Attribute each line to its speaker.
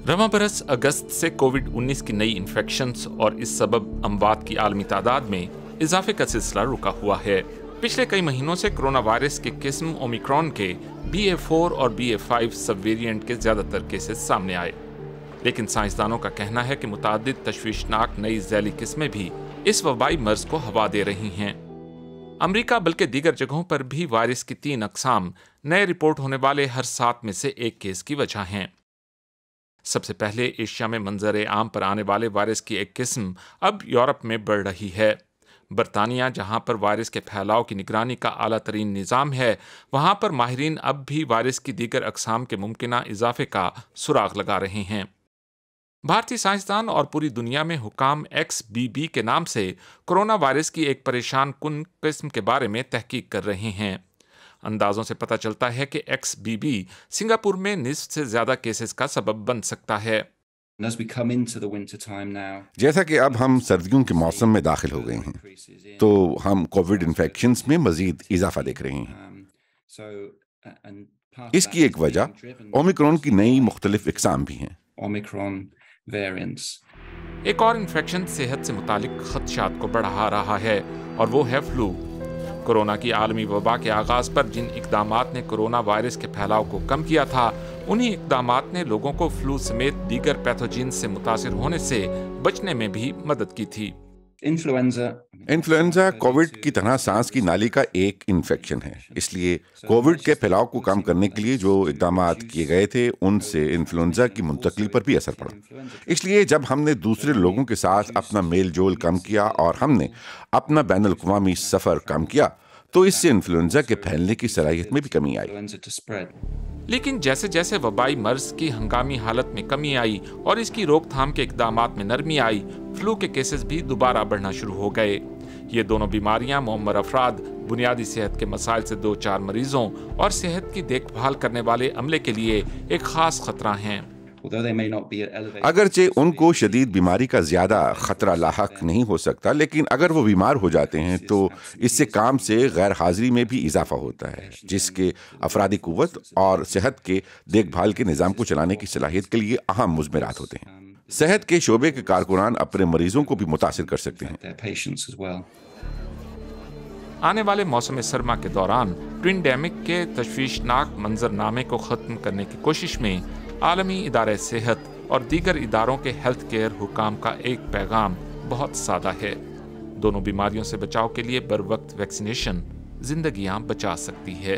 Speaker 1: रवां बरस अगस्त से कोविड-19 की नई इन्फेक्शंस और इस सबब अमवात की आलमी तादाद में इजाफे का सिलसिला रुका हुआ है। पिछले कई महीनों से कोरोना वायरस के किस्म ओमिक्रॉन के BA.4 और BA.5 सब वेरिएंट के ज्यादातर केसेस सामने आए, लेकिन साइंसदानों का कहना है कि मुतादिद तशवीशनाक नई ज़ैली किस्में भी इस वबाई मर्ज को हवा दे रही हैं। अमेरिका बल्कि दीगर जगहों पर भी वायरस की 3 अक़साम नए रिपोर्ट होने वाले हर 7 में से एक केस की वजह हैं। सबसे पहले एशिया में मंजर आम पर आने वाले वायरस की एक किस्म अब यूरोप में बढ़ रही है। बरतानिया, जहां पर वायरस के फैलाव की निगरानी का आला तरीन निज़ाम है, वहां पर माहिरीन अब भी वायरस की दीगर अक़साम के मुमकिना इजाफे का सुराग लगा रहे हैं। भारतीय साइंसदान और पूरी दुनिया में हुकाम XBB के नाम से कोरोना वायरस की एक परेशान कुन किस्म के बारे में तहकीक कर रहे हैं। अंदाजों से पता चलता है कि XBB सिंगापुर में निस्फ से ज्यादा केसेस का सबब बन सकता है।
Speaker 2: जैसा कि अब हम सर्दियों के मौसम में दाखिल हो गए हैं, तो हम कोविड इन्फेक्शंस में मजीद इजाफा देख रहे हैं। इसकी एक वजह ओमिक्रॉन की नई मुख्तलिफ इक़साम भी हैं।
Speaker 1: एक और इन्फेक्शन सेहत से मुतालिक खदशात को बढ़ा रहा है और वो है फ्लू। कोरोना की आलमी वबा के आगाज पर जिन इकदामात ने कोरोना वायरस के फैलाव को कम किया था, उन्हीं इकदामात ने लोगों को फ्लू समेत दीगर पैथोजिन से मुतासिर होने से बचने में भी मदद की थी।
Speaker 2: इन्फ्लुएंजा कोविड की तरह सांस की नाली का एक इन्फेक्शन है, इसलिए कोविड के फैलाव को कम करने के लिए जो इकदामात किए गए थे, उनसे इन्फ्लुएंजा की मुंतकली पर भी असर पड़ा। इसलिए जब हमने दूसरे लोगों के साथ अपना मेल जोल कम किया और हमने अपना बैनुल-अक़वामी सफ़र कम किया, तो इससे इन्फ्लुएंजा के फैलने की सलाहियत में भी कमी आई।
Speaker 1: लेकिन जैसे जैसे वबाई मर्ज की हंगामी हालत में कमी आई और इसकी रोकथाम के इकदामात में नरमी आई, फ्लू के केसेस भी दोबारा बढ़ना शुरू हो गए। ये दोनों बीमारियां मुअम्मर अफराद, बुनियादी सेहत के मसाइल से 2-4 मरीजों और सेहत की देखभाल करने वाले अमले के लिए एक खास खतरा हैं।
Speaker 2: अगरचे उनको शदीद बीमारी का ज़्यादा ख़तरा लाहक नहीं हो सकता, लेकिन अगर वो बीमार हो जाते हैं तो इससे काम से गैर हाजिरी में भी इजाफा होता है, जिसके अफरादी कुव्वत और सेहत के देखभाल के निज़ाम को चलाने की सलाहियत के लिए अहम मुज़मिरात होते हैं। सेहत के शोबे के कारकुनान अपने मरीजों को भी मुतासिर कर सकते हैं।
Speaker 1: आने वाले मौसम सरमा के दौरान ट्विनडेमिक के तशवीशनाक मंजरनामे को ख़त्म करने की कोशिश में आलमी इदारे सेहत और दीगर इदारों के हेल्थ केयर हुकाम का एक पैगाम बहुत सादा है। दोनों बीमारियों से बचाव के लिए बर वक्त वैक्सीनेशन जिंदगियां बचा सकती है।